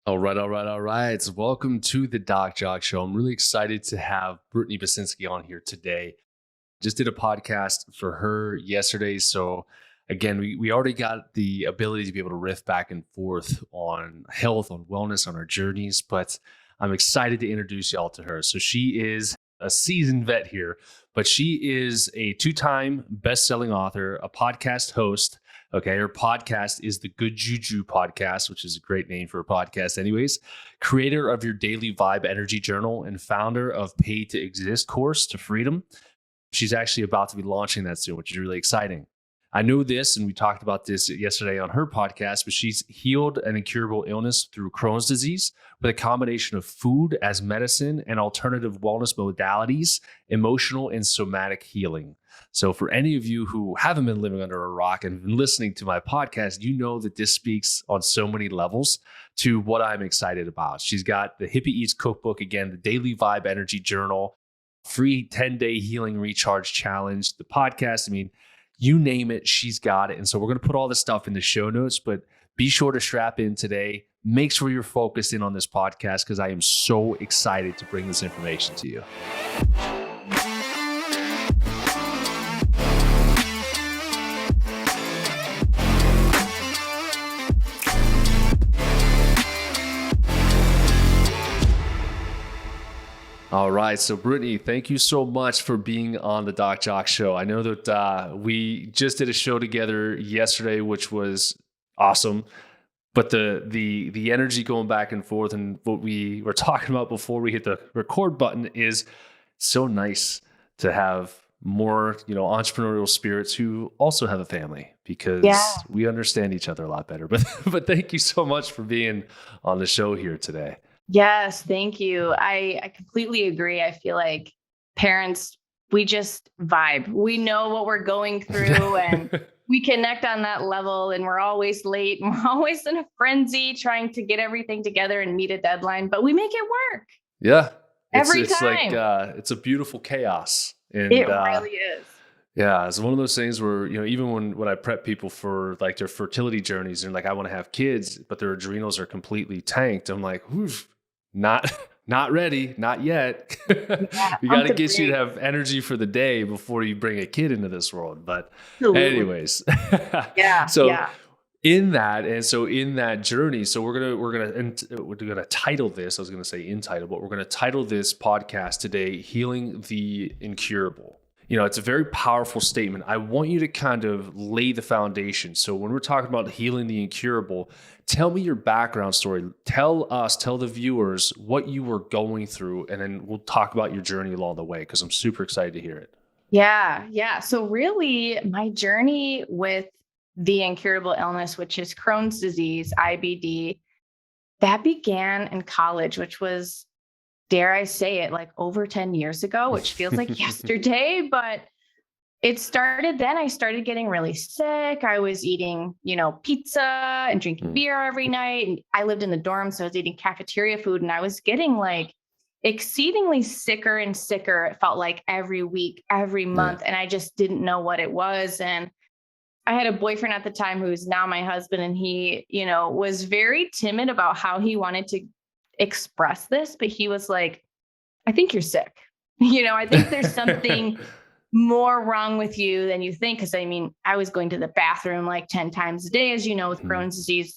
All right, all right, all right. So welcome to the Jacque Show. I'm really excited to have Brittany Bacinski on here today. Just did a podcast for her yesterday. So again, we already got the ability to be able to riff back and forth on health, on wellness, on our journeys, but I'm excited to introduce y'all to her. So she is a seasoned vet here, but she is a two-time best-selling author, a podcast host. Okay, her podcast is the Good Juju Podcast, which is a great name for a podcast anyways. Creator of your Daily Vibe Energy Journal and founder of Paid to Exist course to Freedom. She's actually about to be launching that soon, which is really exciting. I know this, and we talked about this yesterday on her podcast, but she's healed an incurable illness through Crohn's disease with a combination of food as medicine and alternative wellness modalities, emotional and somatic healing. So for any of you who haven't been living under a rock and been listening to my podcast, you know that this speaks on so many levels to what I'm excited about. She's got the Hippie Eats Cookbook, again, the Daily Vibe Energy Journal, free 10-day healing recharge challenge, the podcast. I mean, you name it, she's got it. And so we're going to put all this stuff in the show notes, but be sure to strap in today. Make sure you're focused in on this podcast because I am so excited to bring this information to you. All right. So Brittany, thank you so much for being on the Jacque Show. I know that we just did a show together yesterday, which was awesome. But the energy going back and forth and what we were talking about before we hit the record button is so nice to have more, entrepreneurial spirits who also have a family because we understand each other a lot better. But thank you so much for being on the show here today. Yes, thank you. I completely agree. I feel like parents, we just vibe. We know what we're going through and we connect on that level, and we're always late and we're always in a frenzy trying to get everything together and meet a deadline, but we make it work. Yeah. Every it's time. Like, it's a beautiful chaos. And, it really is. Yeah. It's one of those things where, even when I prep people for like their fertility journeys and like, I want to have kids, but their adrenals are completely tanked. I'm like, oof. Not ready, not yet. We got to get you to have energy for the day before you bring a kid into this world. But anyways, in that journey, so we're gonna title this. I was gonna say entitled, but we're gonna title this podcast today, "Healing the Incurable." It's a very powerful statement. I want you to kind of lay the foundation. So when we're talking about healing the incurable, tell me your background story. Tell the viewers what you were going through, and then we'll talk about your journey along the way because I'm super excited to hear it. Yeah. So really, my journey with the incurable illness, which is Crohn's disease, IBD, that began in college, which was, dare I say it, like over 10 years ago, which feels like yesterday, but it started then. I started getting really sick. I was eating, pizza and drinking beer every night. And I lived in the dorm, so I was eating cafeteria food, and I was getting like exceedingly sicker and sicker. It felt like every week, every month, and I just didn't know what it was. And I had a boyfriend at the time who's now my husband, and he, was very timid about how he wanted to express this, but he was like, I think you're sick. I think there's something more wrong with you than you think. Cause I was going to the bathroom like 10 times a day, as with Crohn's disease,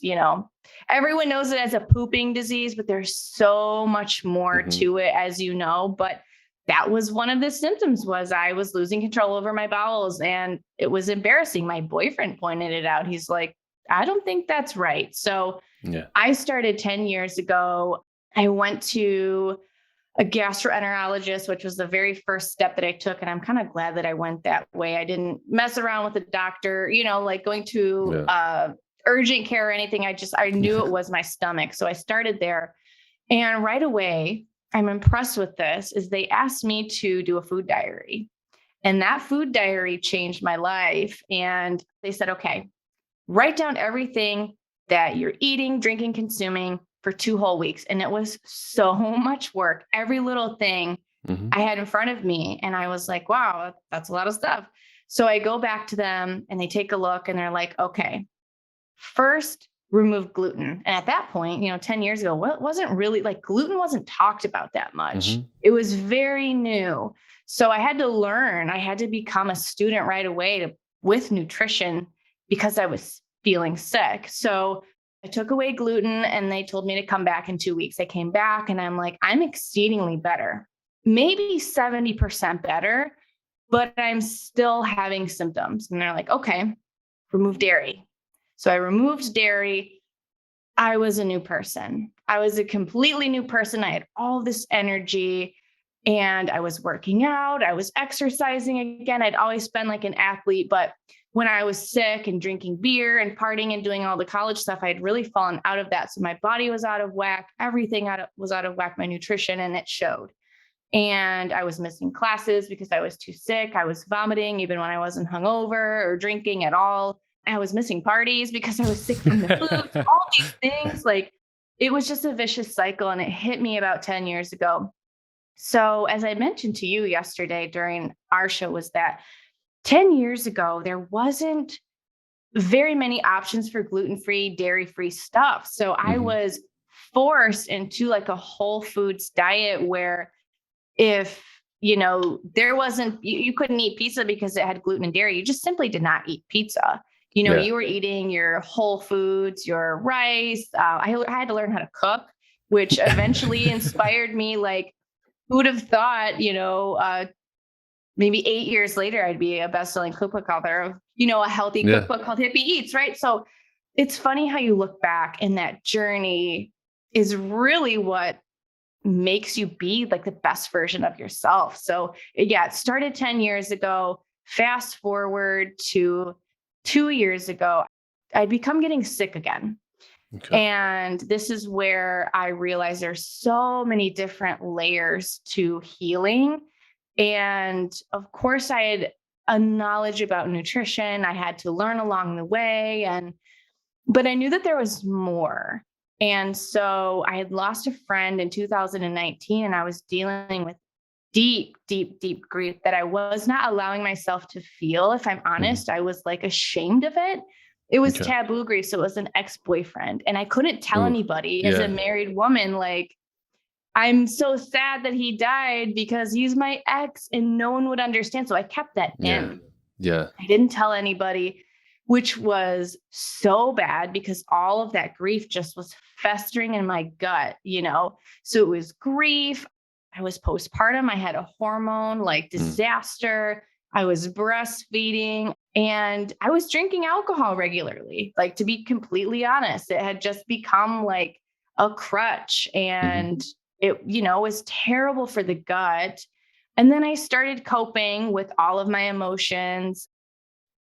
everyone knows it as a pooping disease, but there's so much more to it, as but that was one of the symptoms. Was I was losing control over my bowels, and it was embarrassing. My boyfriend pointed it out. He's like, I don't think that's right. So I started 10 years ago. I went to a gastroenterologist, which was the very first step that I took. And I'm kind of glad that I went that way. I didn't mess around with the doctor, like going to urgent care or anything. I knew it was my stomach. So I started there. And right away, I'm impressed with this, is they asked me to do a food diary. And that food diary changed my life. And they said, okay, write down everything that you're eating, drinking, consuming for 2 whole weeks. And it was so much work. Every little thing I had in front of me. And I was like, wow, that's a lot of stuff. So I go back to them and they take a look and they're like, okay, first remove gluten. And at that point, 10 years ago, wasn't really like gluten wasn't talked about that much. Mm-hmm. It was very new. So I had to learn, I had to become a student right away with nutrition because I was feeling sick. So I took away gluten and they told me to come back in 2 weeks. I came back and I'm like, I'm exceedingly better, maybe 70% better, but I'm still having symptoms. And they're like, okay, remove dairy. So I removed dairy. I was a new person. I was a completely new person. I had all this energy and I was working out. I was exercising again. I'd always been like an athlete, but when I was sick and drinking beer and partying and doing all the college stuff, I had really fallen out of that. So my body was out of whack. Everything was out of whack, my nutrition, and it showed. And I was missing classes because I was too sick. I was vomiting even when I wasn't hungover or drinking at all. I was missing parties because I was sick from the flu. All these things, like it was just a vicious cycle. And it hit me about 10 years ago. So as I mentioned to you yesterday during our show, was that 10 years ago, there wasn't very many options for gluten-free, dairy-free stuff. So I was forced into like a whole foods diet where if, there wasn't, you couldn't eat pizza because it had gluten and dairy. You just simply did not eat pizza. You were eating your whole foods, your rice. I had to learn how to cook, which eventually inspired me. Like, who would have thought, maybe 8 years later, I'd be a best-selling cookbook author of, a healthy cookbook called Hippie Eats, right? So it's funny how you look back and that journey is really what makes you be like the best version of yourself. So yeah, it started 10 years ago. Fast forward to 2 years ago, I'd become getting sick again. Okay. And this is where I realized there's so many different layers to healing. And of course, I had a knowledge about nutrition. I had to learn along the way. But I knew that there was more. And so I had lost a friend in 2019, and I was dealing with deep, deep, deep grief that I was not allowing myself to feel. If I'm honest, I was like ashamed of it. It was taboo grief. So it was an ex-boyfriend. And I couldn't tell anybody as a married woman, like, I'm so sad that he died because he's my ex and no one would understand. So I kept that in. Yeah. I didn't tell anybody, which was so bad because all of that grief just was festering in my gut, So it was grief. I was postpartum. I had a hormone disaster. I was breastfeeding and I was drinking alcohol regularly. Like, to be completely honest, it had just become like a crutch and it, was terrible for the gut. And then I started coping with all of my emotions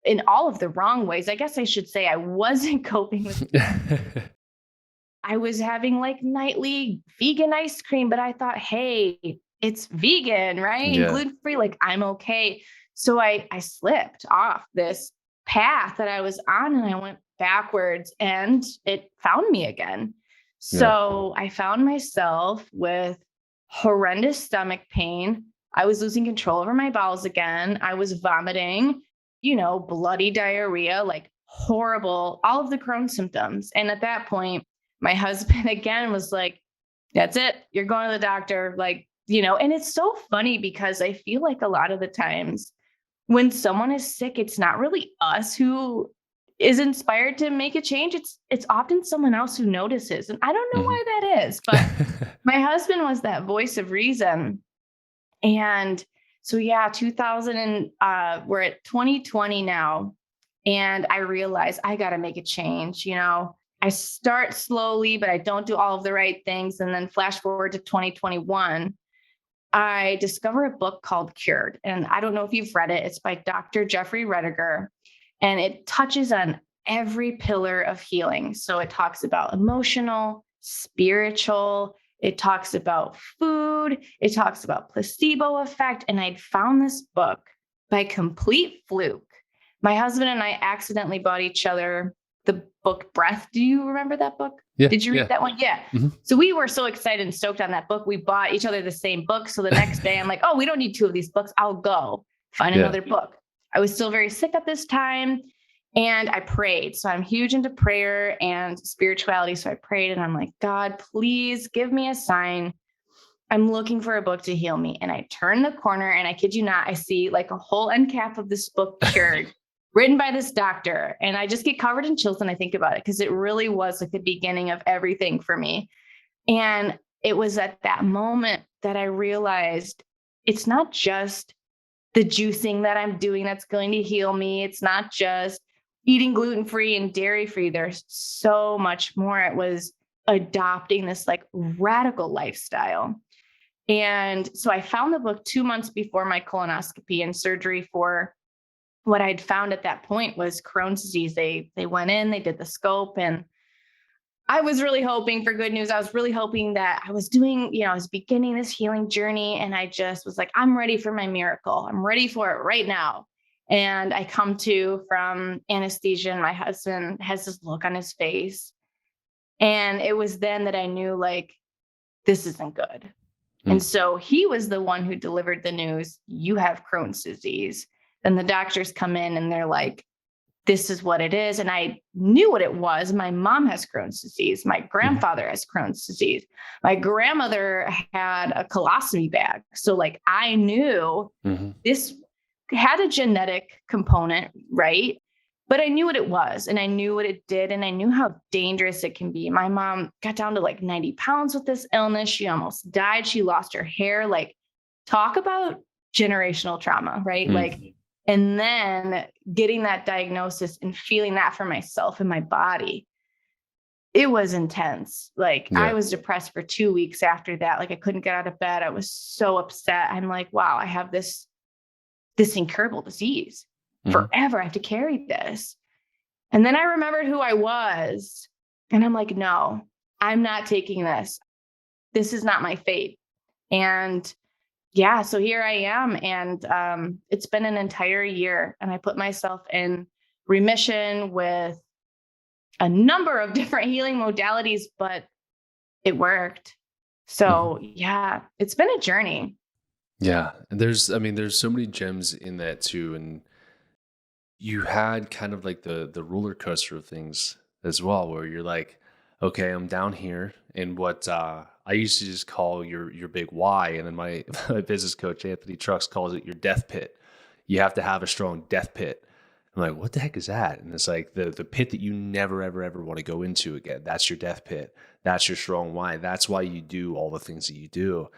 in all of the wrong ways. I guess I should say I wasn't coping with I was having like nightly vegan ice cream, but I thought, hey, it's vegan, right? And gluten-free, like I'm okay. So I slipped off this path that I was on and I went backwards and it found me again. So I found myself with horrendous stomach pain. I was losing control over my bowels again. I was vomiting, bloody diarrhea, like horrible, all of the Crohn symptoms. And at that point, my husband again was like, that's it. You're going to the doctor. Like, and it's so funny because I feel like a lot of the times when someone is sick, it's not really us who is inspired to make a change. It's often someone else who notices. And I don't know why that is, but my husband was that voice of reason. And so, 2000, we're at 2020 now. And I realized I got to make a change. I start slowly, but I don't do all of the right things. And then flash forward to 2021, I discover a book called Cured. And I don't know if you've read it. It's by Dr. Jeffrey Rediger. And it touches on every pillar of healing. So it talks about emotional, spiritual, it talks about food, it talks about placebo effect. And I'd found this book by complete fluke. My husband and I accidentally bought each other the book Breath. Do you remember that book? Yeah. Did you read that one? Yeah. So we were so excited and stoked on that book. We bought each other the same book. So the next day I'm like, oh, we don't need two of these books. I'll go find another book. I was still very sick at this time. And I prayed. So I'm huge into prayer and spirituality. So I prayed and I'm like, God, please give me a sign. I'm looking for a book to heal me. And I turn the corner and I kid you not, I see like a whole end cap of this book, Cured, written by this doctor. And I just get covered in chills when I think about it, because it really was like the beginning of everything for me. And it was at that moment that I realized it's not just the juicing that I'm doing that's going to heal me. It's not just eating gluten-free and dairy-free. There's so much more. It was adopting this like radical lifestyle. And so I found the book 2 months before my colonoscopy and surgery for what I'd found at that point was Crohn's disease. They went in, they did the scope, and I was really hoping for good news. I was really hoping that I was doing, I was beginning this healing journey. And I just was like, I'm ready for my miracle. I'm ready for it right now. And I come to from anesthesia, and my husband has this look on his face. And it was then that I knew, like, this isn't good. And so he was the one who delivered the news, you have Crohn's disease. And the doctors come in and they're like, this is what it is. And I knew what it was. My mom has Crohn's disease. My grandfather has Crohn's disease. My grandmother had a colostomy bag. So like I knew this had a genetic component, right? But I knew what it was, and I knew what it did, and I knew how dangerous it can be. My mom got down to like 90 pounds with this illness. She almost died. She lost her hair. Like, talk about generational trauma, right? Like, and then getting that diagnosis and feeling that for myself in my body, it was intense. Like, I was depressed for 2 weeks after that. Like, I couldn't get out of bed. I was so upset. I'm like, wow, I have this incurable disease. Forever I have to carry this. And then I remembered who I was. And I'm like, no, I'm not taking this. This is not my fate. And so here I am. And it's been an entire year. And I put myself in remission with a number of different healing modalities, but it worked. So it's been a journey. Yeah. And there's so many gems in that too. And you had kind of like the roller coaster of things as well, where you're like, okay, I'm down here in what I used to just call your big why. And then my business coach, Anthony Trucks, calls it your death pit. You have to have a strong death pit. I'm like, what the heck is that? And it's like the pit that you never, ever, ever want to go into again. That's your death pit. That's your strong why. That's why you do all the things that you do.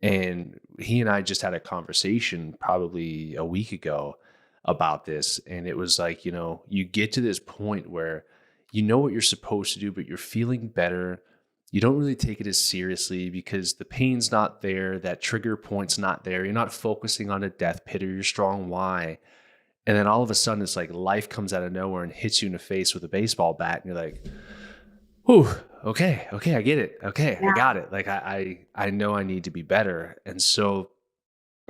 And he and I just had a conversation probably a week ago about this. And it was like, you get to this point where you know what you're supposed to do, but you're feeling better. You don't really take it as seriously because the pain's not there. That trigger point's not there. You're not focusing on a death pit or your strong why. And then all of a sudden it's like life comes out of nowhere and hits you in the face with a baseball bat. And you're like, whew, okay, I get it. Okay, I got it. Like I know I need to be better. And so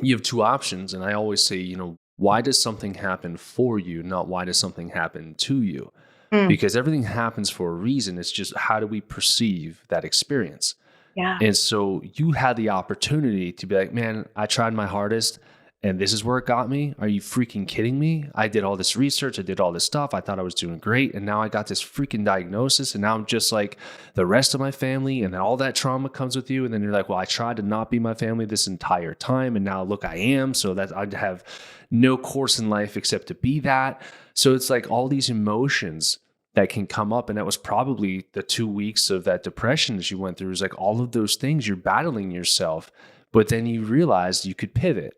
you have two options. And I always say, why does something happen for you, not why does something happen to you? Because everything happens for a reason. It's just how do we perceive that experience? Yeah. And so you had the opportunity to be like, man, I tried my hardest and this is where it got me. Are you freaking kidding me? I did all this research. I did all this stuff. I thought I was doing great. And now I got this freaking diagnosis. And now I'm just like the rest of my family. And then all that trauma comes with you. And then you're like, well, I tried to not be my family this entire time. And now look, I am. So that I have no course in life except to be that. So it's like all these emotions that can come up. And that was probably the 2 weeks of that depression that you went through. It was like all of those things, you're battling yourself. But then you realized you could pivot.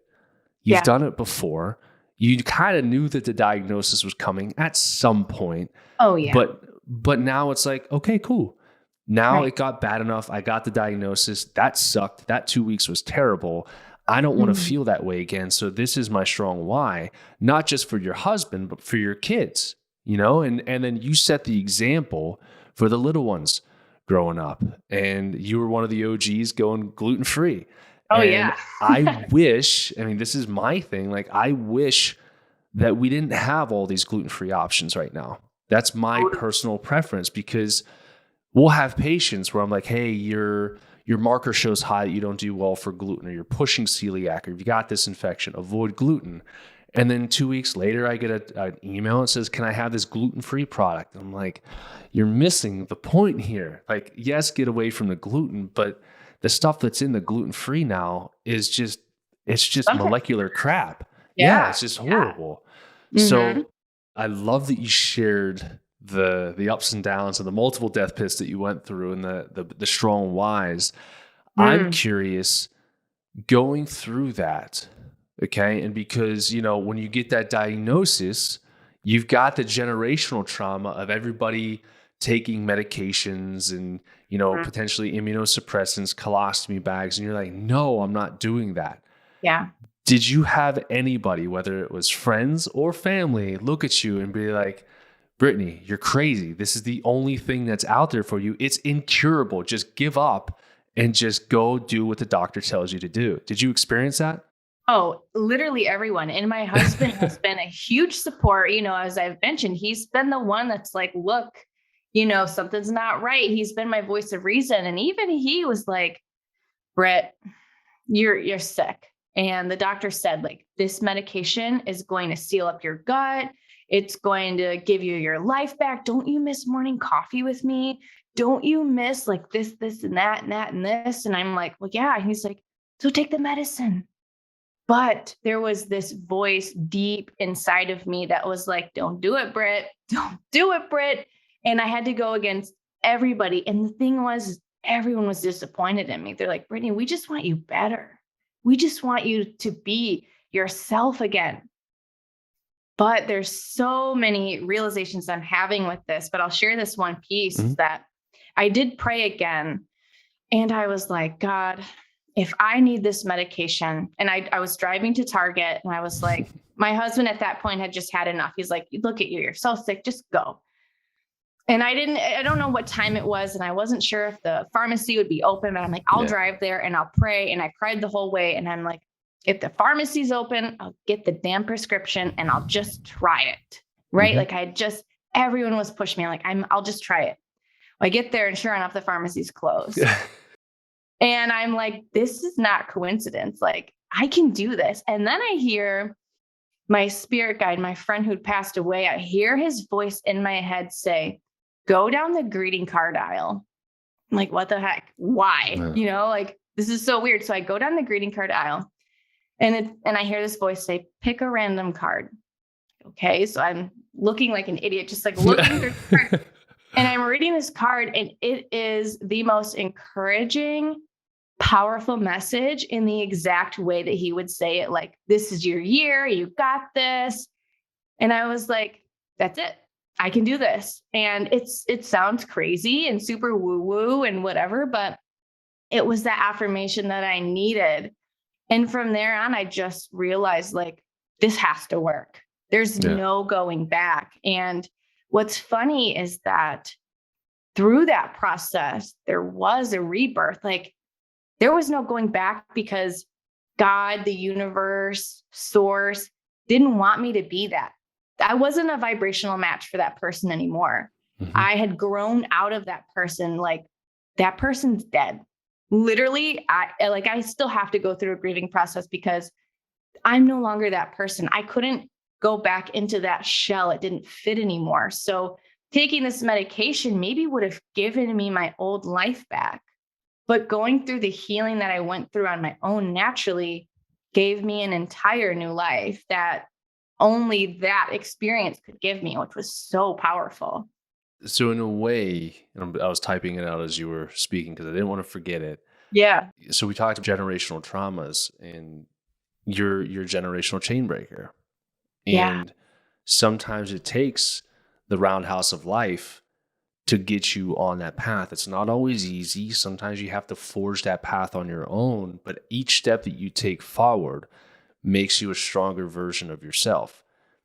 You've done it before. You kind of knew that the diagnosis was coming at some point. Oh, yeah. But now it's like, okay, cool. Now it got bad enough. I got the diagnosis. That sucked. That 2 weeks was terrible. I don't want to feel that way again. So this is my strong why, not just for your husband, but for your kids, and then you set the example for the little ones growing up. And you were one of the OGs going gluten-free. Oh, and I wish, this is my thing. Like, I wish that we didn't have all these gluten-free options right now. That's my personal preference, because we'll have patients where I'm like, hey, your marker shows high that you don't do well for gluten, or you're pushing celiac, or if you got this infection, avoid gluten. And then 2 weeks later, I get an email that says, can I have this gluten-free product? I'm like, you're missing the point here. Like, yes, get away from the gluten, but the stuff that's in the gluten-free now is just, it's just Sometimes, molecular crap. Yeah, yeah, it's just yeah. horrible. Mm-hmm. So I love that you shared the ups and downs and the multiple death pits that you went through and the strong whys. I'm curious, going through that, okay? And because, when you get that diagnosis, you've got the generational trauma of everybody taking medications and, potentially immunosuppressants, colostomy bags, and you're like, no, I'm not doing that. Yeah. Did you have anybody, whether it was friends or family, look at you and be like, Brittany, you're crazy. This is the only thing that's out there for you. It's incurable. Just give up and just go do what the doctor tells you to do. Did you experience that? Oh, literally everyone. And my husband has been a huge support. As I've mentioned, he's been the one that's like, look, something's not right. He's been my voice of reason. And even he was like, Britt, you're sick. And the doctor said, like, this medication is going to seal up your gut. It's going to give you your life back. Don't you miss morning coffee with me? Don't you miss like this, and that, and that, and this? And I'm like, well, yeah. And he's like, so take the medicine. But there was this voice deep inside of me that was like, don't do it, Britt. Don't do it, Britt. And I had to go against everybody. And the thing was, everyone was disappointed in me. They're like, Brittany, we just want you better. We just want you to be yourself again. But there's so many realizations I'm having with this, but I'll share this one piece is that I did pray again. And I was like, God, if I need this medication, and I was driving to Target and I was like, my husband at that point had just had enough. He's like, look at you, you're so sick, just go. And I don't know what time it was. And I wasn't sure if the pharmacy would be open, but I'm like, I'll drive there and I'll pray. And I cried the whole way. And I'm like, if the pharmacy's open, I'll get the damn prescription and I'll just try it. Right. Like everyone was pushing me. I'll just try it. I get there and sure enough, the pharmacy's closed. And I'm like, this is not coincidence. Like, I can do this. And then I hear my spirit guide, my friend who'd passed away. I hear his voice in my head say, go down the greeting card aisle. I'm like, what the heck? Why? This is so weird. So I go down the greeting card aisle and I hear this voice say, pick a random card. Okay. So I'm looking like an idiot, just like looking through the card. And I'm reading this card and it is the most encouraging, powerful message in the exact way that he would say it. Like, this is your year. You got this. And I was like, that's it. I can do this. And it sounds crazy and super woo woo and whatever, but it was that affirmation that I needed. And from there on, I just realized like, this has to work. There's no going back. And what's funny is that through that process, there was a rebirth. Like, there was no going back because God, the universe, source didn't want me to be that. I wasn't a vibrational match for that person anymore. I had grown out of that person. Like, that person's dead. Literally, I still have to go through a grieving process because I'm no longer that person. I couldn't go back into that shell. It didn't fit anymore. So taking this medication maybe would have given me my old life back. But going through the healing that I went through on my own naturally gave me an entire new life that only that experience could give me, which was so powerful. So in a way, and I was typing it out as you were speaking because I didn't want to forget it. Yeah. So we talked about generational traumas and your generational chain breaker. And sometimes it takes the roundhouse of life to get you on that path. It's not always easy. Sometimes you have to forge that path on your own, but each step that you take forward makes you a stronger version of yourself.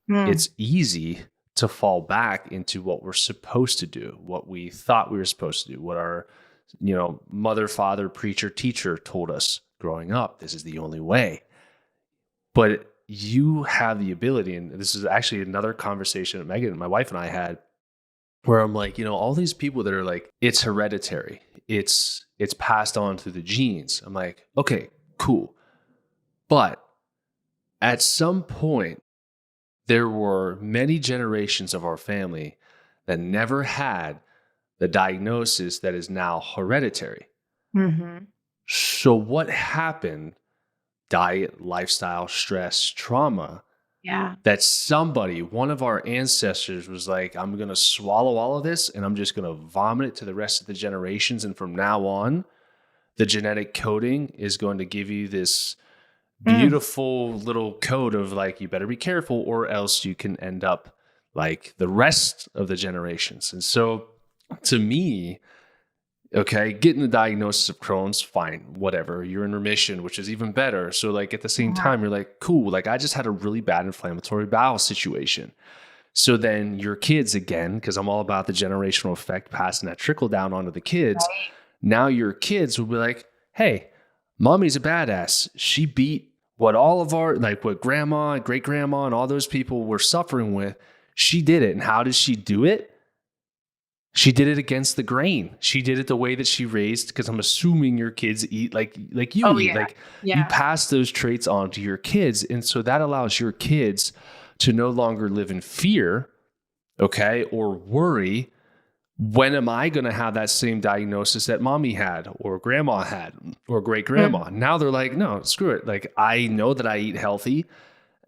It's easy to fall back into what we're supposed to do, what we thought we were supposed to do, what our, mother, father, preacher, teacher told us growing up. This is the only way. But you have the ability, and this is actually another conversation that Megan, my wife, and I had, where I'm like, all these people that are like, it's hereditary, it's passed on through the genes. I'm like, okay, cool. But at some point, there were many generations of our family that never had the diagnosis that is now hereditary. Mm-hmm. So what happened? Diet, lifestyle, stress, trauma, Yeah. that somebody, one of our ancestors was like, I'm going to swallow all of this and I'm just going to vomit it to the rest of the generations. And from now on, the genetic coding is going to give you this beautiful little code of like, you better be careful or else you can end up like the rest of the generations. And so to me, okay, getting the diagnosis of Crohn's, fine, whatever. You're in remission, which is even better. So like at the same time, you're like, cool, like I just had a really bad inflammatory bowel situation. So then your kids, again, because I'm all about the generational effect, passing that trickle down onto the kids. Right. Now your kids will be like, hey, mommy's a badass. She beat what all of our, like what grandma, great grandma, and all those people were suffering with. She did it. And how did she do it? She did it against the grain. She did it the way that she raised, because I'm assuming your kids eat like you eat. Yeah. Like Yeah. you pass those traits on to your kids. And so that allows your kids to no longer live in fear, okay, or worry. When am I going to have that same diagnosis that mommy had or grandma had or great grandma? Now they're like, no, screw it. Like I know that I eat healthy.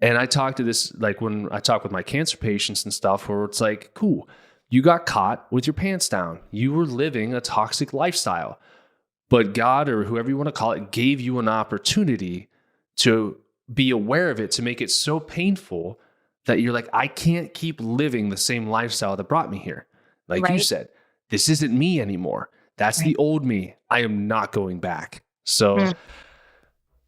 And I talk to this, like when I talk with my cancer patients and stuff, where it's like, cool, you got caught with your pants down. You were living a toxic lifestyle, but God, or whoever you want to call it, gave you an opportunity to be aware of it, to make it so painful that you're like, I can't keep living the same lifestyle that brought me here. Like you said, this isn't me anymore. That's the old me. I am not going back. So,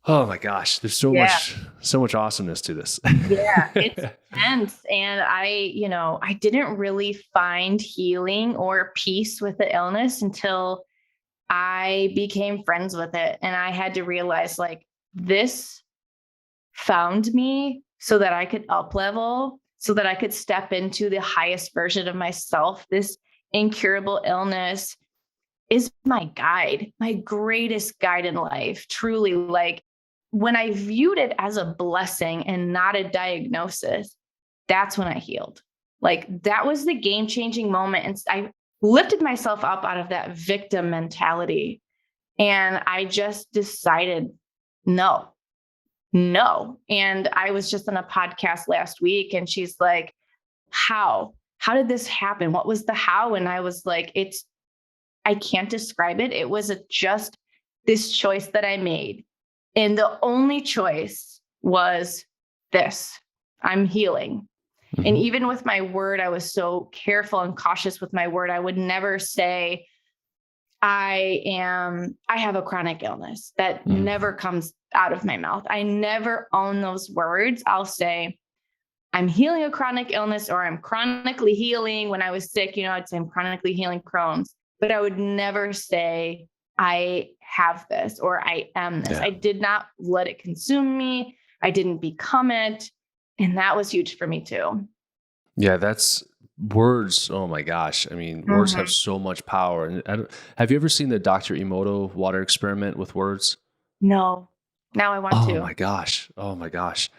oh my gosh, there's so much awesomeness to this. Yeah, it's intense. And I didn't really find healing or peace with the illness until I became friends with it. And I had to realize like this found me so that I could up level, so that I could step into the highest version of myself. This incurable illness is my guide, my greatest guide in life. Truly, like when I viewed it as a blessing and not a diagnosis, that's when I healed. Like that was the game-changing moment. And I lifted myself up out of that victim mentality. And I just decided, no. And I was just on a podcast last week and she's like, how did this happen? What was the how? And I was like, I can't describe it. It was just this choice that I made. And the only choice was this: I'm healing. Mm-hmm. And even with my word, I was so careful and cautious with my word. I would never say, I have a chronic illness. That never comes out of my mouth. I never own those words. I'll say, I'm healing a chronic illness, or I'm chronically healing. When I was sick, I'd say I'm chronically healing Crohn's, but I would never say I have this or I am this. Yeah. I did not let it consume me. I didn't become it. And that was huge for me too. Yeah, that's words. Oh my gosh. I mean, words have so much power. And have you ever seen the Dr. Emoto water experiment with words? No. Now I want to. Oh my gosh.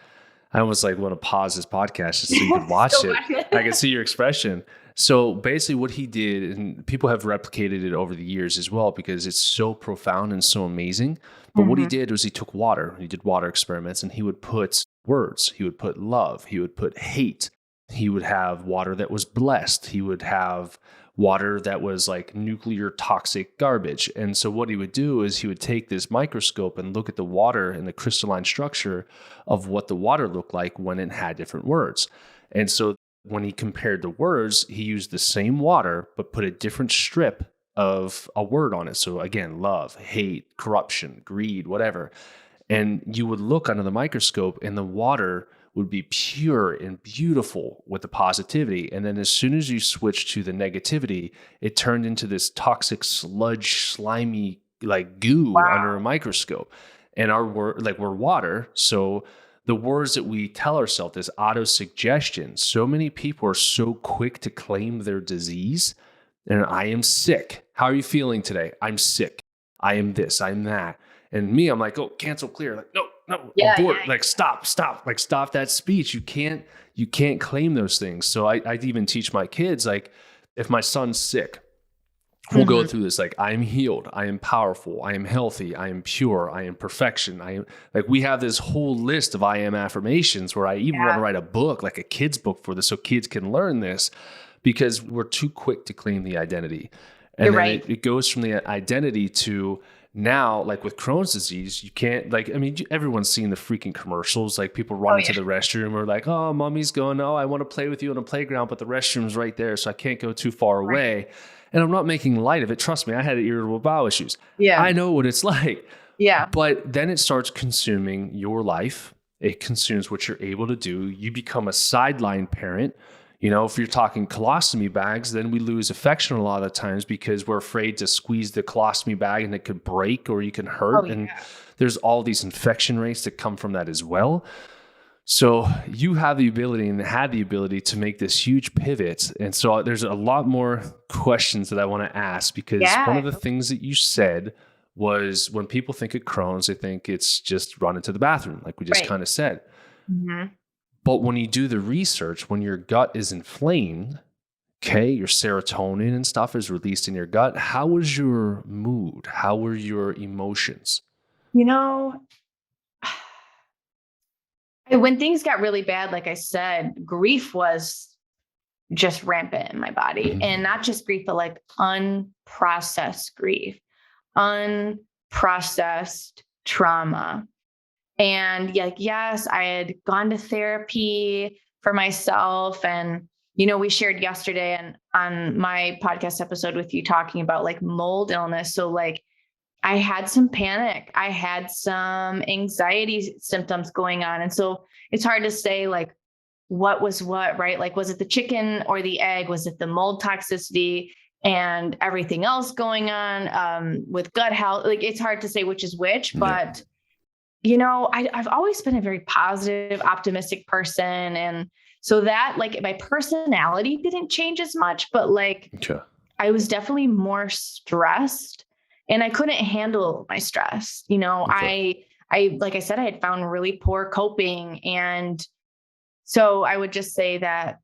I almost like want to pause this podcast just so you can watch it. I can see your expression. So basically what he did, and people have replicated it over the years as well, because it's so profound and so amazing. But what he did was he took water, he did water experiments, and he would put words, he would put love, he would put hate. He would have water that was blessed. He would have water that was like nuclear toxic garbage. And so what he would do is he would take this microscope and look at the water and the crystalline structure of what the water looked like when it had different words. And so when he compared the words, he used the same water, but put a different strip of a word on it. So again, love, hate, corruption, greed, whatever. And you would look under the microscope and the water would be pure and beautiful with the positivity. And then as soon as you switch to the negativity, it turned into this toxic sludge, slimy, like goo under a microscope. And we're water. So the words that we tell ourselves, this auto-suggestion, so many people are so quick to claim their disease. And I am sick. How are you feeling today? I'm sick. I am this, I'm that. And me, I'm like, oh, cancel, clear. Like, no, no, Yeah, abort, yeah. like stop, like stop that speech. You can't claim those things. So I even teach my kids, like if my son's sick, we'll go Mhm. through this, like, I am healed, I am powerful, I am healthy, I am pure, I am perfection. I am, like, we have this whole list of I am affirmations where I even want to Yeah, write a book, like a kid's book for this, so kids can learn this, because we're too quick to claim the identity. you're And then right. it goes from the identity to now, like with Crohn's disease, you can't, like, I mean, everyone's seen the freaking commercials, like people run Oh, into yeah. the restroom or like, oh, mommy's going, oh, I want to play with you on a playground, but the restroom's right there, so I can't go too far Right. away. And I'm not making light of it. Trust me, I had irritable bowel issues. Yeah. I know what it's like. Yeah. But then it starts consuming your life. It consumes what you're able to do. You become a sideline parent. You know, if you're talking colostomy bags, then we lose affection a lot of times because we're afraid to squeeze the colostomy bag and it could break or you can hurt. Oh, And yeah. there's all these infection rates that come from that as well. So you have the ability and had the ability to make this huge pivot. And so there's a lot more questions that I want to ask, because one of Yeah. the things that you said was when people think of Crohn's, they think it's just run into the bathroom, like we just Right. kind of said. Mhm. But when you do the research, when your gut is inflamed, okay, your serotonin and stuff is released in your gut. How was your mood? How were your emotions? You know, when things got really bad, like I said, grief was just rampant in my body. Mhm. And not just grief, but like unprocessed grief, unprocessed trauma. And like, yes, I had gone to therapy for myself. And, we shared yesterday and on my podcast episode with you talking about like mold illness. So like I had some panic, I had some anxiety symptoms going on. And so it's hard to say like what was what, right? Like, was it the chicken or the egg? Was it the mold toxicity and everything else going on with gut health? Like, it's hard to say which is which, Yeah. but I've always been a very positive, optimistic person. And so that like my personality didn't change as much, but like Okay. I was definitely more stressed and I couldn't handle my stress. Okay. I, like I said, I had found really poor coping. And so I would just say that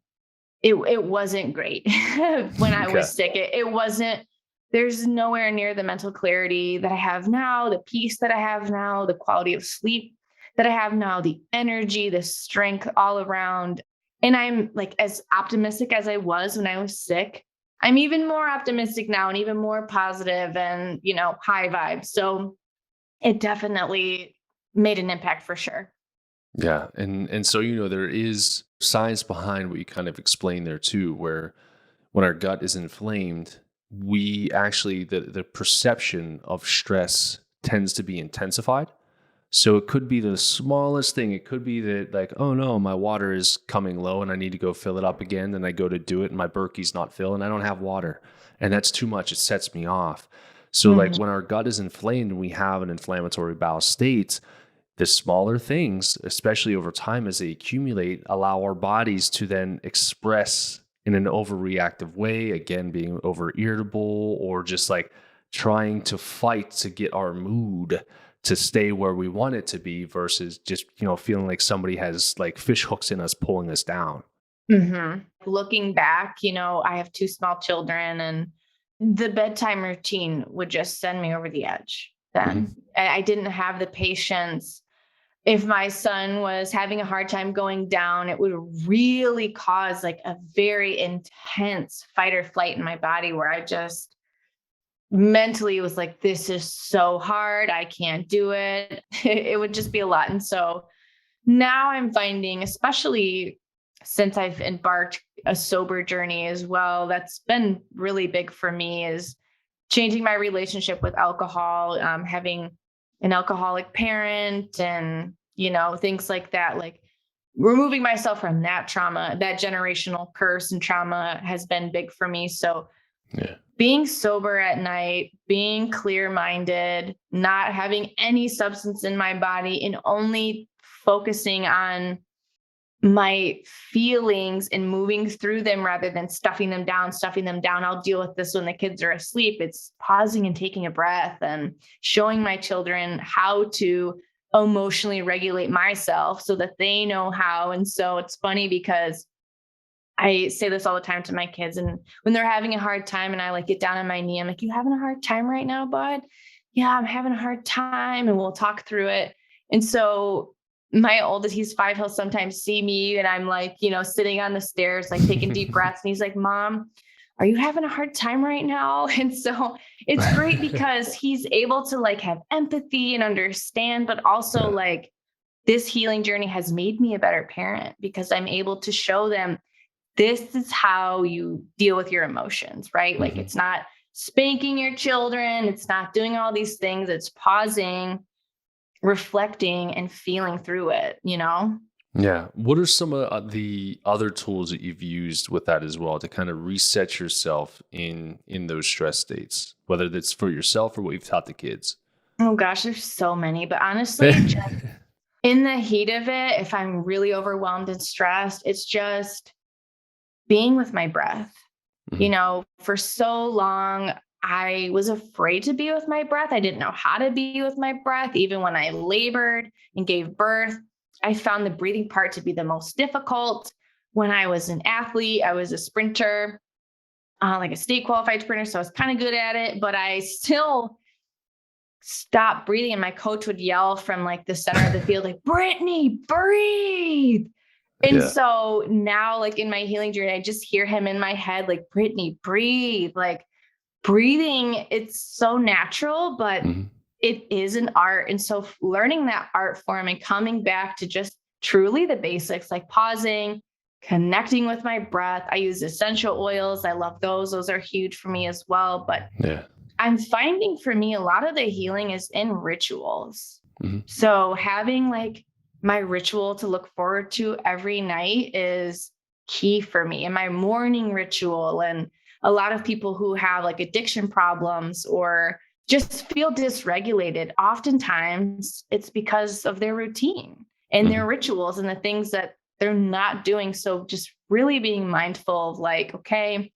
it wasn't great when I Okay. was sick. It wasn't, there's nowhere near the mental clarity that I have now, the peace that I have now, the quality of sleep that I have now, the energy, the strength all around. And I'm like as optimistic as I was when I was sick. I'm even more optimistic now and even more positive and, high vibes. So it definitely made an impact for sure. Yeah. And so, there is science behind what you kind of explained there too, where when our gut is inflamed, we actually, the perception of stress tends to be intensified. So it could be the smallest thing. It could be that, like, oh no, my water is coming low and I need to go fill it up again. And I go to do it and my Berkey's not filled and I don't have water. And that's too much. It sets me off. So like Mhm. when our gut is inflamed and we have an inflammatory bowel state, the smaller things, especially over time as they accumulate, allow our bodies to then express in an overreactive way, again, being over irritable or just like trying to fight to get our mood to stay where we want it to be versus just, feeling like somebody has like fish hooks in us pulling us down. Looking back, I have two small children and the bedtime routine would just send me over the edge Mhm. then. I didn't have the patience. If my son was having a hard time going down, it would really cause like a very intense fight or flight in my body where I just mentally was like, this is so hard. I can't do it. It would just be a lot. And so now I'm finding, especially since I've embarked a sober journey as well, that's been really big for me is changing my relationship with alcohol, having an alcoholic parent and, things like that, like removing myself from that trauma, that generational curse and trauma has been big for me. So Yeah. being sober at night, being clear minded, not having any substance in my body, and only focusing on my feelings and moving through them rather than stuffing them down, stuffing them down. I'll deal with this when the kids are asleep. It's pausing and taking a breath and showing my children how to emotionally regulate myself so that they know how. And so it's funny because I say this all the time to my kids, and when they're having a hard time and I like get down on my knee, I'm like, "You having a hard time right now, bud?" "Yeah, I'm having a hard time." And we'll talk through it. And so my oldest, he's 5, he'll sometimes see me and I'm like, sitting on the stairs, like taking deep breaths. And he's like, "Mom, are you having a hard time right now?" And so it's great because he's able to like have empathy and understand, but also Yeah. like this healing journey has made me a better parent because I'm able to show them this is how you deal with your emotions, right? Like Mhm. it's not spanking your children, it's not doing all these things, it's pausing, reflecting, and feeling through it. Yeah. What are some of the other tools that you've used with that as well to kind of reset yourself in those stress states, whether that's for yourself or what you've taught the kids? Oh gosh, there's so many, but honestly, just in the heat of it, if I'm really overwhelmed and stressed, it's just being with my breath. Mhm. For so long, I was afraid to be with my breath. I didn't know how to be with my breath. Even when I labored and gave birth, I found the breathing part to be the most difficult. When I was an athlete, I was a sprinter, like a state qualified sprinter. So I was kind of good at it, but I still stopped breathing. And my coach would yell from like the center of the field, like, "Brittany, breathe." And Yeah. so now, like in my healing journey, I just hear him in my head, like, "Brittany, breathe." Like breathing, it's so natural, but Mhm. it is an art. And so learning that art form and coming back to just truly the basics, like pausing, connecting with my breath. I use essential oils. I love those. Those are huge for me as well. But Yeah. I'm finding for me, a lot of the healing is in rituals. Mhm. So having like my ritual to look forward to every night is key for me, and my morning ritual. And a lot of people who have like addiction problems or just feel dysregulated, oftentimes it's because of their routine and their Mhm. rituals and the things that they're not doing. So just really being mindful of like, okay,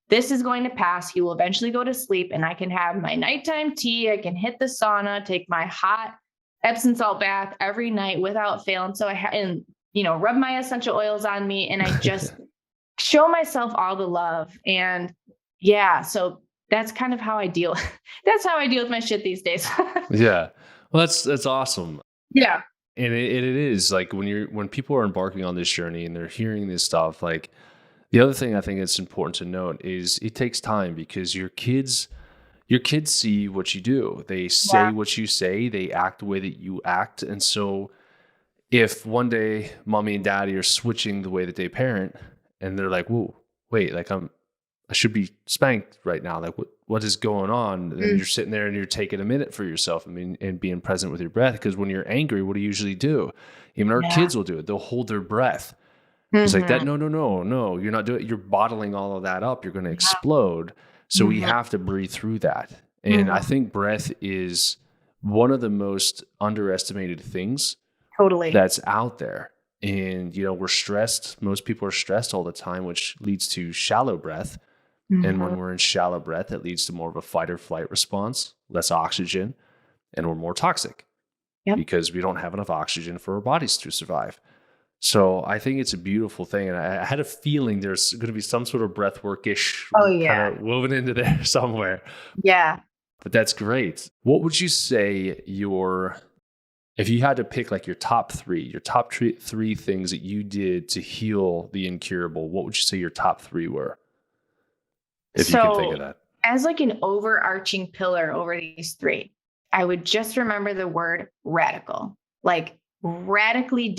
this is going to pass. He will eventually go to sleep, and I can have my nighttime tea. I can hit the sauna, take my hot Epsom salt bath every night without fail. And so rub my essential oils on me, and I just show myself all the love. And yeah, so that's kind of how I deal. That's how I deal with my shit these days. Yeah. Well, that's awesome. Yeah. And it is like when people are embarking on this journey and they're hearing this stuff, like the other thing I think it's important to note is it takes time because your kids see what you do. They say Yeah. what you say, they act the way that you act. And so if one day mommy and daddy are switching the way that they parent and they're like, "Whoa, wait, like I should be spanked right now. Like what is going on?" And Mm, you're sitting there and you're taking a minute for yourself. I mean, and being present with your breath. Because when you're angry, what do you usually do? Even our yeah. kids will do it. They'll hold their breath. It's like that. Hmm. No, no, no, no. You're not doing it. You're bottling all of that up. You're going to Yeah. explode. So we Hmm. have to breathe through that. And I Hmm. think breath is one of the most underestimated things Totally. that's out there. And, we're stressed. Most people are stressed all the time, which leads to shallow breath. And Hmm. when we're in shallow breath, it leads to more of a fight or flight response, less oxygen, and we're more toxic Yep. because we don't have enough oxygen for our bodies to survive. So I think it's a beautiful thing. And I had a feeling there's going to be some sort of breath work-ish Oh kind yeah. of woven into there somewhere. Yeah. But that's great. What would you say if you had to pick like your top three things that you did to heal the incurable, what would you say your top three were? If you can think of So, that. as like an overarching pillar over these three, I would just remember the word radical. Like radically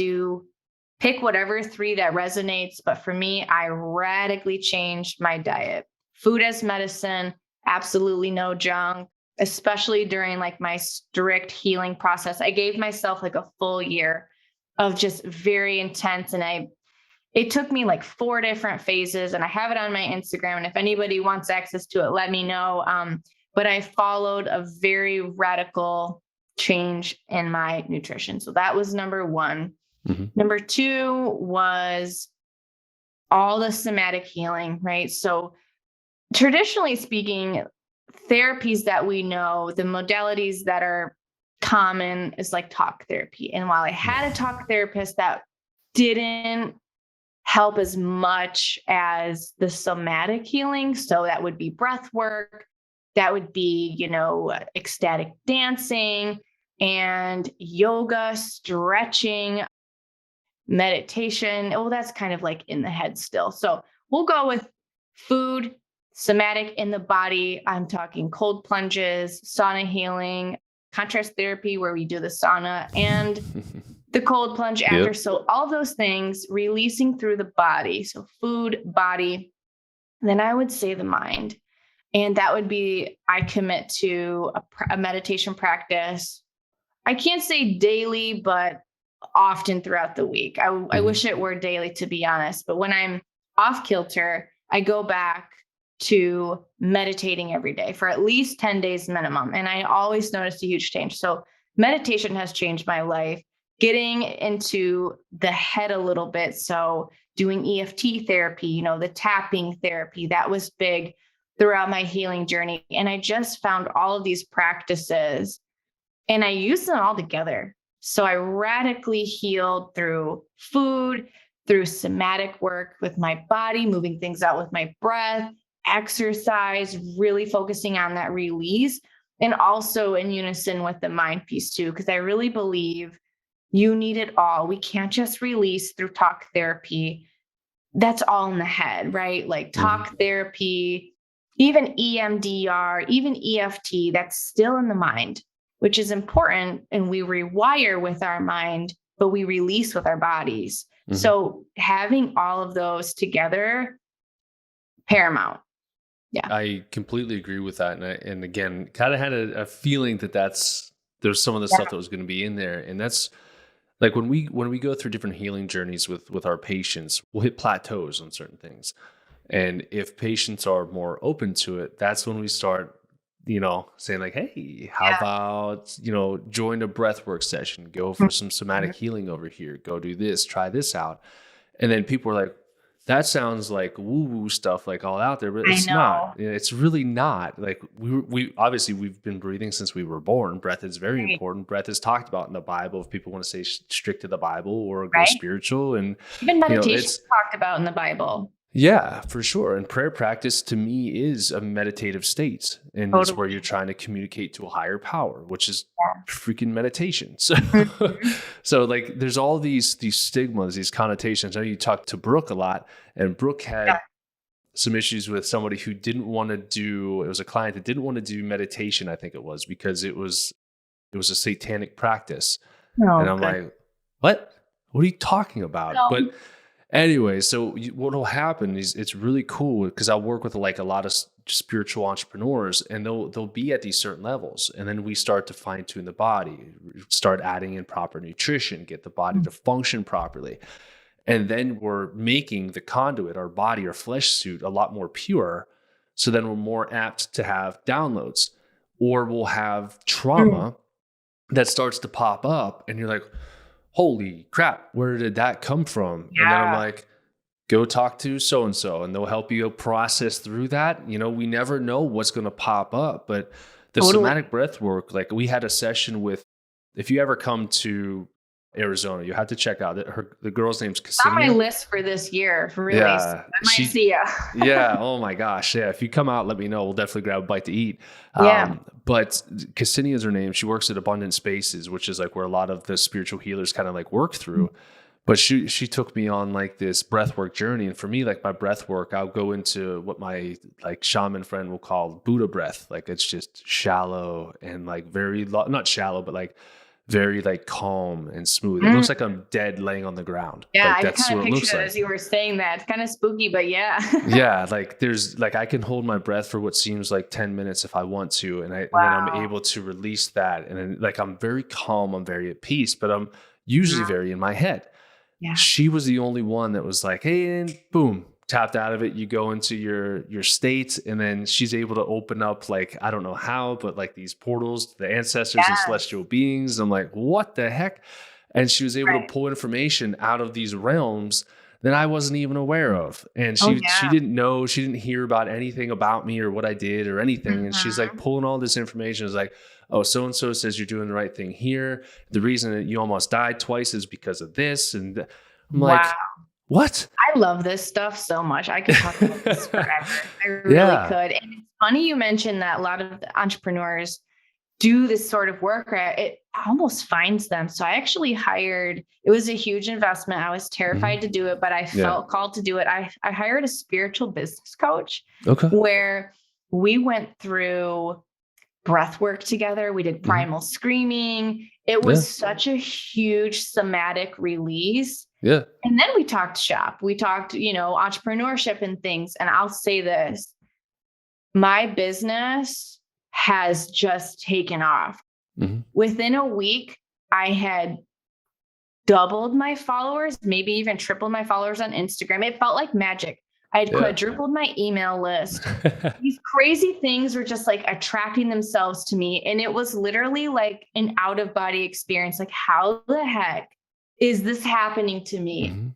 pick whatever three that resonates. But for me, I radically changed my diet. Food as medicine, absolutely no junk, especially during like my strict healing process. I gave myself like a full year of just very intense, and it took me like 4 different phases, and I have it on my Instagram. And if anybody wants access to it, let me know. But I followed a very radical change in my nutrition. So that was number one. Hmm. Number two was all the somatic healing, right? So traditionally speaking, therapies that we know, the modalities that are common is like talk therapy. And while I had a talk therapist, that didn't help as much as the somatic healing. So that would be breath work, that would be, ecstatic dancing and yoga, stretching, meditation. Oh, that's kind of like in the head still. So we'll go with food, somatic in the body. I'm talking cold plunges, sauna healing, contrast therapy, where we do the sauna and the cold plunge after. Yep. So all of those things releasing through the body. So food, body, then I would say the mind. And that would be, I commit to a meditation practice. I can't say daily, but often throughout the week. I wish it were daily, to be honest. But when I'm off kilter, I go back to meditating every day for at least 10 days minimum. And I always notice a huge change. So meditation has changed my life. Getting into the head a little bit. So doing EFT therapy, the tapping therapy, that was big throughout my healing journey. And I just found all of these practices and I used them all together. So I radically healed through food, through somatic work with my body, moving things out with my breath, exercise, really focusing on that release, and also in unison with the mind piece too, because I really believe you need it all. We can't just release through talk therapy. That's all in the head, right? Like talk therapy, even EMDR, even EFT, that's still in the mind, which is important. And we rewire with our mind, but we release with our bodies. So having all of those together, paramount. Yeah. I completely agree with that. And again, kind of had a feeling that there's some of the stuff that was going to be in there. And that's like when we go through different healing journeys with our patients, we'll hit plateaus on certain things. And if patients are more open to it, that's when we start, saying like, hey, how about, join a breathwork session, go for some somatic healing over here, go do this, try this out. And then people are like, that sounds like woo-woo stuff, like all out there, but it's not. It's really not. Like we obviously we've been breathing since we were born. Breath is very important. Breath is talked about in the Bible. If people want to say strict to the Bible or go spiritual, and even meditation is talked about in the Bible. Yeah, for sure. And prayer practice to me is a meditative state. And it's where you're trying to communicate to a higher power, which is freaking meditation. So, so like there's all these stigmas, these connotations. I know you talked to Brooke a lot, and Brooke had some issues with somebody who didn't want to do, it was a client that didn't want to do meditation, I think it was, because it was a satanic practice. And I'm like, what? What are you talking about? But anyway, so what will happen is it's really cool because I'll work with like a lot of spiritual entrepreneurs, and they'll be at these certain levels, and then we start to fine tune the body, start adding in proper nutrition, get the body to function properly, and then we're making the conduit, our body, our flesh suit, a lot more pure. So then we're more apt to have downloads, or we'll have trauma that starts to pop up, and you're like, holy crap, where did that come from? And then I'm like, go talk to so-and-so, and they'll help you process through that. We never know what's going to pop up, but the somatic breath work, like we had a session with, if you ever come to Arizona, you have to check out the girl's name's Cassinia. On my list for this year, really. So I might see ya. Yeah. Oh my gosh. Yeah. If you come out, let me know. We'll definitely grab a bite to eat. But Cassinia is her name. She works at Abundant Spaces, which is like where a lot of the spiritual healers kind of like work through. But she took me on like this breathwork journey. And for me, like my breathwork, I'll go into what my like shaman friend will call Buddha breath. Like it's just shallow and like very, not shallow, but like very like calm and smooth. It looks like I'm dead laying on the ground. Yeah, like, I that's kind of what it looks pictured it like. as you were saying that. It's kind of spooky, but yeah. Yeah, like there's like I can hold my breath for what seems like 10 minutes if I want to, and then I'm able to release that, and then like I'm very calm, I'm very at peace, but I'm usually very in my head. Yeah. She was the only one that was like, hey, and boom, tapped out of it. You go into your state, and then she's able to open up, like, I don't know how, but like these portals to the ancestors and celestial beings. I'm like, what the heck? And she was able to pull information out of these realms that I wasn't even aware of. And Oh, she yeah. didn't know, she didn't hear about anything about me or what I did or anything. And she's like Mhm. pulling all this information. It's like, oh, so-and-so says you're doing the right thing here. The reason that you almost died twice is because of this. And I'm Wow. like, what? I love this stuff so much. I could talk about this forever. I really Yeah. could. And it's funny you mentioned that a lot of the entrepreneurs do this sort of work, right? It almost finds them. So I actually hired, it was a huge investment. I was Mhm. terrified to do it, but I Yeah. felt called to do it. I hired a spiritual business coach Okay. where we went through breath work together. We did Mhm. primal screaming. It Yeah. was such a huge somatic release. Yeah. And then we talked shop. We talked, entrepreneurship and things. And I'll say this, my business has just taken off. Mhm. Within a week, I had doubled my followers, maybe even tripled my followers on Instagram. It felt like magic. I had Yeah. quadrupled my email list. These crazy things were just like attracting themselves to me. And it was literally like an out of body experience. Like, how the heck is this happening to me? Mhm.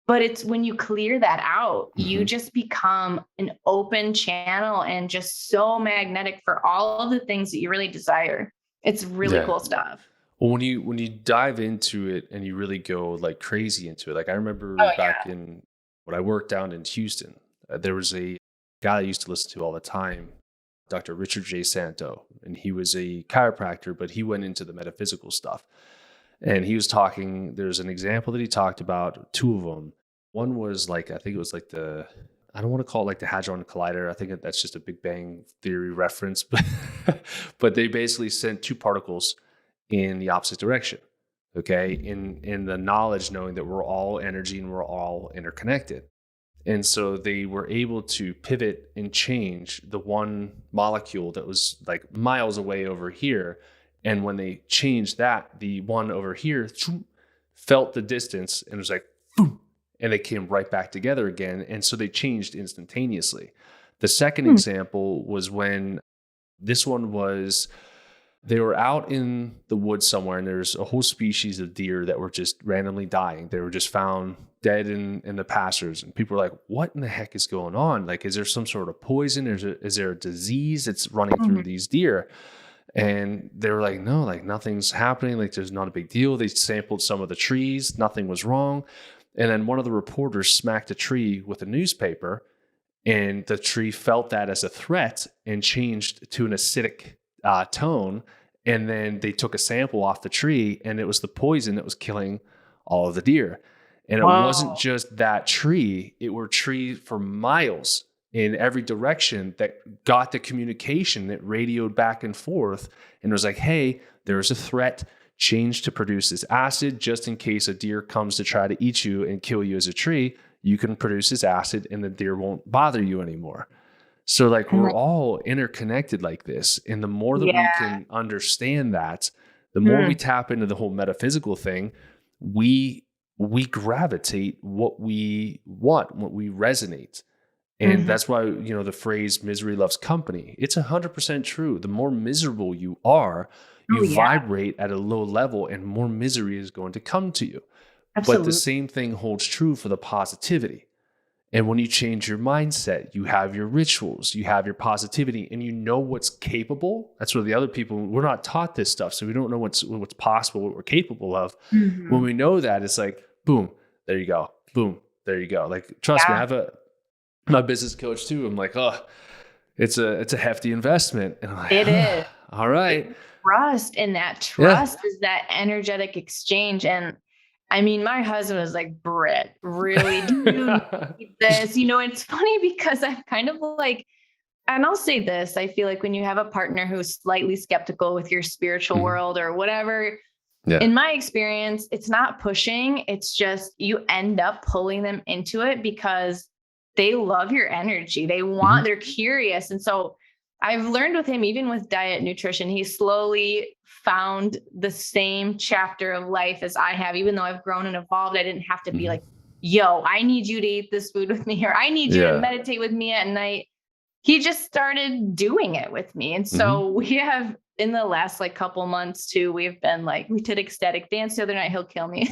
But it's when you clear that out, you Mhm. just become an open channel and just so magnetic for all of the things that you really desire. It's really Yeah. cool stuff. Well, when you dive into it and you really go like crazy into it, like I remember Oh, back yeah. in when I worked down in Houston, there was a guy I used to listen to all the time, Dr. Richard J. Santo, and he was a chiropractor, but he went into the metaphysical stuff. And he was talking. There's an example that he talked about, two of them. One was like I think it was like the I don't want to call it like the Hadron Collider. I think that's just a Big Bang Theory reference, but but they basically sent two particles in the opposite direction. Okay, in the knowledge, knowing that we're all energy and we're all interconnected. And so they were able to pivot and change the one molecule that was like miles away over here. And when they changed that, the one over here felt the distance and was like, boom, and they came right back together again. And so they changed instantaneously. The second Hmm. example was when this one was they were out in the woods somewhere, and there's a whole species of deer that were just randomly dying. They were just found dead in the pastures, and people were like, "What in the heck is going on? Like, is there some sort of poison? Is there a disease that's running through Mhm. these deer?" And they were like, "No, like nothing's happening. Like, there's not a big deal." They sampled some of the trees, nothing was wrong. And then one of the reporters smacked a tree with a newspaper, and the tree felt that as a threat and changed to an acidic tone. And then they took a sample off the tree, and it was the poison that was killing all of the deer. And it wasn't Whoa. just that tree, it were trees for miles in every direction that got the communication that radioed back and forth and was like, hey, there's a threat. Change to produce this acid just in case a deer comes to try to eat you and kill you as a tree. You can produce this acid and the deer won't bother you anymore. So like And we're like, all interconnected like this. And the more that we yeah. can understand that, the more we Mm. tap into the whole metaphysical thing, we gravitate what we want, what we resonate. And Mhm. that's why, the phrase misery loves company. It's 100% true. The more miserable you are, Oh, you yeah. vibrate at a low level and more misery is going to come to you. But the Absolutely. same thing holds true for the positivity. And when you change your mindset, you have your rituals, you have your positivity, and you know what's capable. That's where the other people, we're not taught this stuff. So we don't know what's possible, what we're capable of. When Mhm. we know that, it's like, boom, there you go. Boom, there you go. Like, trust me, I Yeah, have my business coach too. I'm like, oh, it's a hefty investment. And I'm like, it is. all It's right. trust, and that Yeah. trust is that energetic exchange. And I mean, my husband was like, Britt, really, do you need this? It's funny because I'm kind of like, and I'll say this, I feel like when you have a partner who's slightly skeptical with your spiritual Mhm. world or whatever, Yeah. in my experience, it's not pushing, it's just you end up pulling them into it because they love your energy. Mhm. They're curious. And so I've learned with him, even with diet nutrition, he slowly found the same chapter of life as I have. Even though I've grown and evolved, I didn't have to be Mhm. like, yo, I need you to eat this food with me, or I need you to Yeah. meditate with me at night. He just started doing it with me. And Mhm. so we have, in the last like couple months too, we've been like, we did ecstatic dance the other night. He'll kill me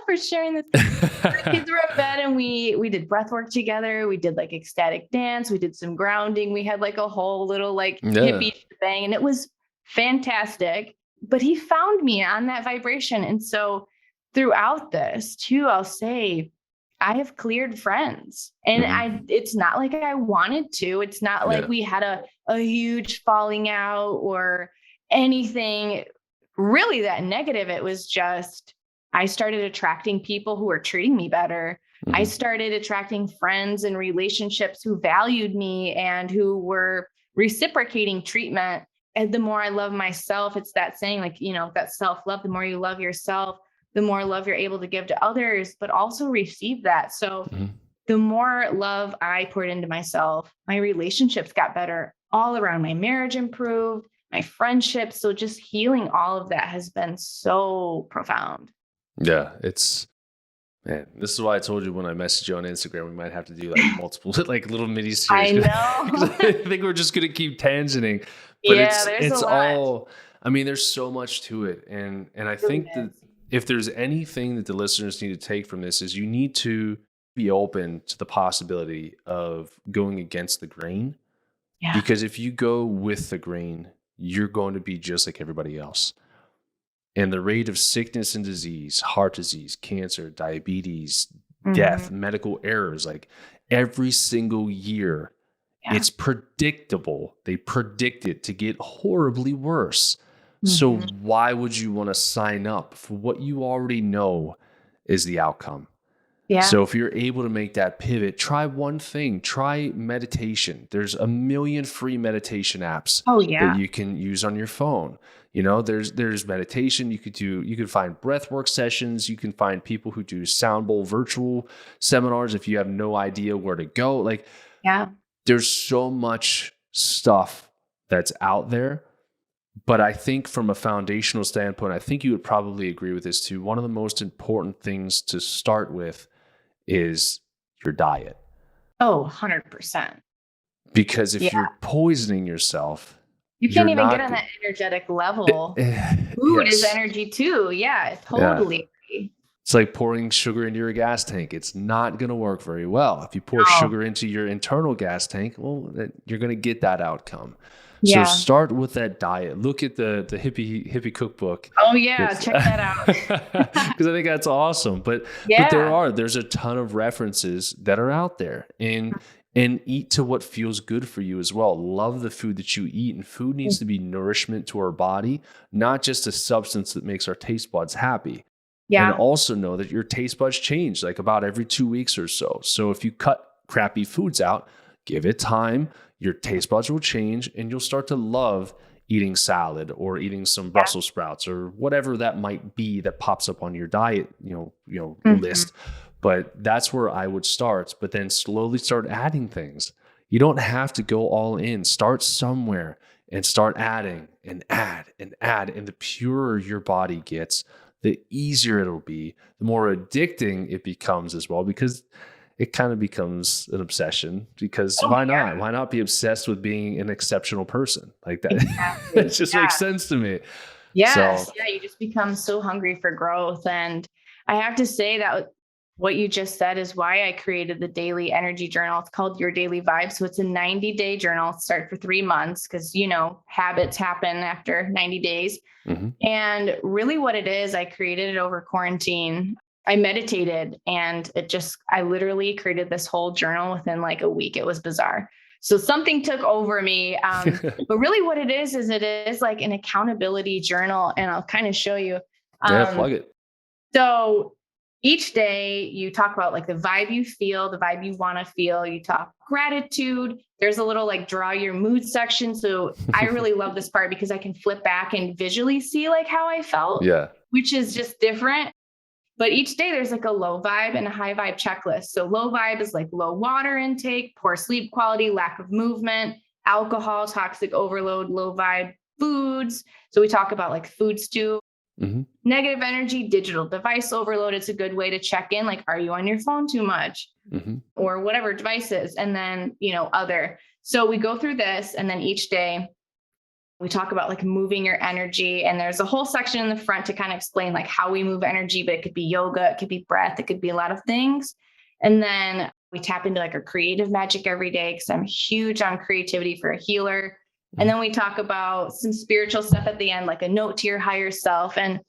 for sharing this. The kids were in bed and we did breath work together. We did like ecstatic dance. We did some grounding. We had like a whole little like hippie bang, and it was fantastic. But he found me on that vibration. And so throughout this too, I'll say I have cleared friends, and it's not like I wanted to. It's not like we had a huge falling out or anything really that negative. It was just, I started attracting people who were treating me better. I started attracting friends and relationships who valued me and who were reciprocating treatment. And the more I love myself, it's that saying, like, you know, that self-love, the more you love yourself, the more love you're able to give to others, but also receive that. So the more love I poured into myself, my relationships got better all around. My marriage improved, my friendships. So just healing all of that has been so profound. Yeah, man, this is why I told you when I messaged you on Instagram, we might have to do like multiple, like little mini series. I know. I think we're just going to keep tangenting. But it's all, I mean, there's so much to it. And I think that if there's anything that the listeners need to take from this is you need to be open to the possibility of going against the grain. Yeah. Because if you go with the grain, you're going to be just like everybody else. And the rate of sickness and disease, heart disease, cancer, diabetes, death, medical errors, like every single year, it's predictable. They predict it to get horribly worse. So why would you want to sign up for what you already know is the outcome? Yeah. So if you're able to make that pivot, try one thing, try meditation. There's a million free meditation apps that you can use on your phone. You know, there's meditation. You could find breath work sessions. You can find people who do sound bowl virtual seminars if you have no idea where to go. Like, there's so much stuff that's out there. But I think from a foundational standpoint, I think you would probably agree with this too. One of the most important things to start with is your diet. Oh, 100%. Because if you're poisoning yourself, you can't even get on that energetic level. Food is energy too. Yeah, totally. Yeah. It's like pouring sugar into your gas tank. It's not going to work very well. If you pour sugar into your internal gas tank, well, you're going to get that outcome. So start with that diet. Look at the hippie cookbook. Oh yeah, check that out. Because I think that's awesome. But there's a ton of references that are out there, and eat to what feels good for you as well. Love the food that you eat, and food needs to be nourishment to our body, not just a substance that makes our taste buds happy. Yeah. And also know that your taste buds change like about every 2 weeks or so. So if you cut crappy foods out, give it time. Your taste buds will change, and you'll start to love eating salad or eating some Brussels sprouts or whatever that might be that pops up on your diet, list. But that's where I would start, but then slowly start adding things. You don't have to go all in. Start somewhere and start adding and add and add. And the purer your body gets, the easier it'll be, the more addicting it becomes as well, because it kind of becomes an obsession. Because why not? Why not be obsessed with being an exceptional person like that? Exactly. It just makes sense to me. Yes. So, you just become so hungry for growth. And I have to say that what you just said is why I created the daily energy journal. It's called Your Daily Vibe. So it's a 90-day journal. Start for 3 months because, habits happen after 90 days. And really what it is, I created it over quarantine. I meditated, and I literally created this whole journal within like a week. It was bizarre. So something took over me. But really what it is it is like an accountability journal. And I'll kind of show you. Plug it. So each day you talk about like the vibe you feel, the vibe you want to feel. You talk gratitude. There's a little like draw your mood section. So I really love this part because I can flip back and visually see like how I felt, which is just different. But each day there's like a low vibe and a high vibe checklist. So low vibe is like low water intake, poor sleep quality, lack of movement, alcohol, toxic overload, low vibe foods. So we talk about like foods too. Negative energy, digital device overload. It's a good way to check in. Like, are you on your phone too much or whatever devices? And then, other. So we go through this, and then each day We talk about like moving your energy, and there's a whole section in the front to kind of explain like how we move energy, but it could be yoga, it could be breath, it could be a lot of things. And then we tap into like our creative magic every day because I'm huge on creativity for a healer. And then we talk about some spiritual stuff at the end, like a note to your higher self. And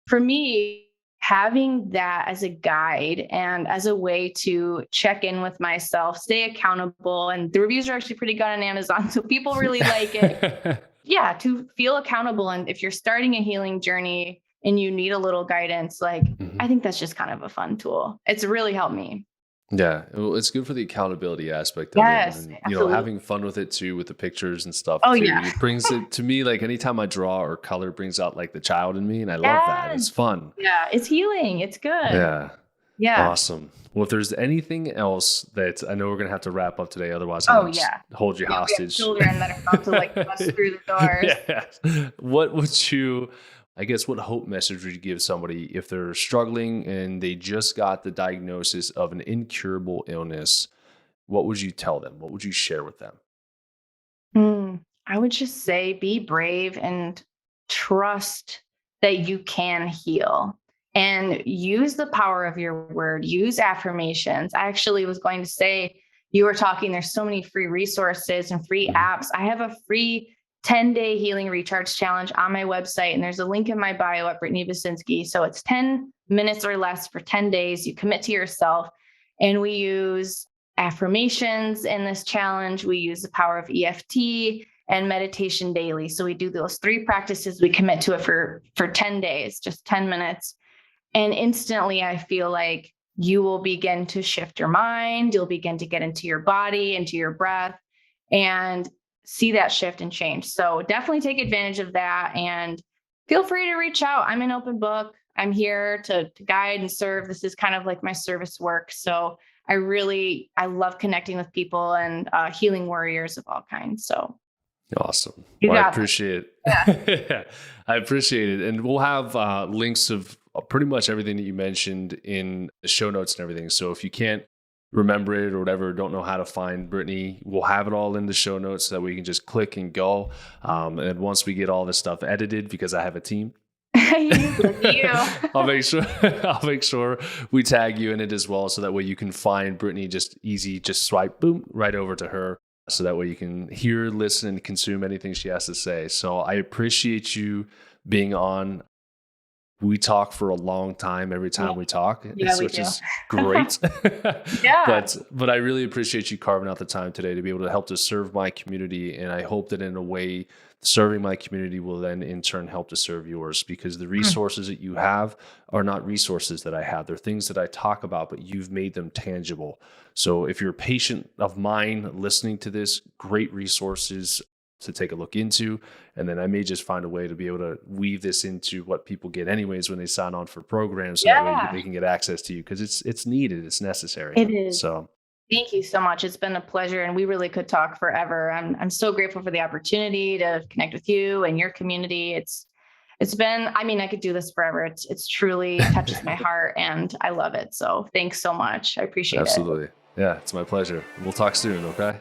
for me, having that as a guide and as a way to check in with myself, stay accountable. And the reviews are actually pretty good on Amazon, so people really like it. Yeah, to feel accountable. And if you're starting a healing journey and you need a little guidance, like I think that's just kind of a fun tool. It's really helped me. Yeah, well, it's good for the accountability aspect of it, and having fun with it too, with the pictures and stuff. Oh too. yeah, It brings it to me. Like anytime I draw or color, brings out like the child in me, and I love that. It's fun. Yeah, it's healing. It's good. Yeah, awesome. Well, if there's anything else that I know we're gonna have to wrap up today, otherwise I'm hold you hostage. We have children that are about to like bust through the doors. What would you? I guess what hope message would you give somebody if they're struggling and they just got the diagnosis of an incurable illness? What would you tell them? What would you share with them? I would just say be brave and trust that you can heal, and use the power of your word. Use affirmations. I actually was going to say, you were talking, there's so many free resources and free apps. I have a free 10-day healing recharge challenge on my website. And there's a link in my bio at Brittany Bacinski. So it's 10 minutes or less for 10 days. You commit to yourself. And we use affirmations in this challenge. We use the power of EFT and meditation daily. So we do those 3 practices. We commit to it for 10 days, just 10 minutes. And instantly I feel like you will begin to shift your mind. You'll begin to get into your body, into your breath, and see that shift and change. So definitely take advantage of that, and feel free to reach out. I'm an open book. I'm here to guide and serve. This is kind of like my service work. So I love connecting with people and healing warriors of all kinds. So awesome. Well, I appreciate it. Yeah. I appreciate it. And we'll have links of pretty much everything that you mentioned in the show notes and everything. So if you can't remember it or whatever, don't know how to find Brittany, we'll have it all in the show notes so that we can just click and go. And once we get all this stuff edited, because I have a team, I'll make sure we tag you in it as well. So that way you can find Brittany just swipe, boom, right over to her. So that way you can hear, listen, and consume anything she has to say. So I appreciate you being on. We talk for a long time every time we talk, which is great. But I really appreciate you carving out the time today to be able to help to serve my community. And I hope that in a way, serving my community will then in turn help to serve yours, because the resources that you have are not resources that I have. They're things that I talk about, but you've made them tangible. So if you're a patient of mine listening to this, great resources to take a look into. And then I may just find a way to be able to weave this into what people get anyways when they sign on for programs, so that way they can get access to you, because it's needed, it's necessary. It is. So thank you so much. It's been a pleasure, and we really could talk forever. I'm so grateful for the opportunity to connect with you and your community. It's been, I could do this forever. It's truly touches my heart, and I love it. So thanks so much. I appreciate it. Absolutely. Yeah, it's my pleasure. We'll talk soon. Okay.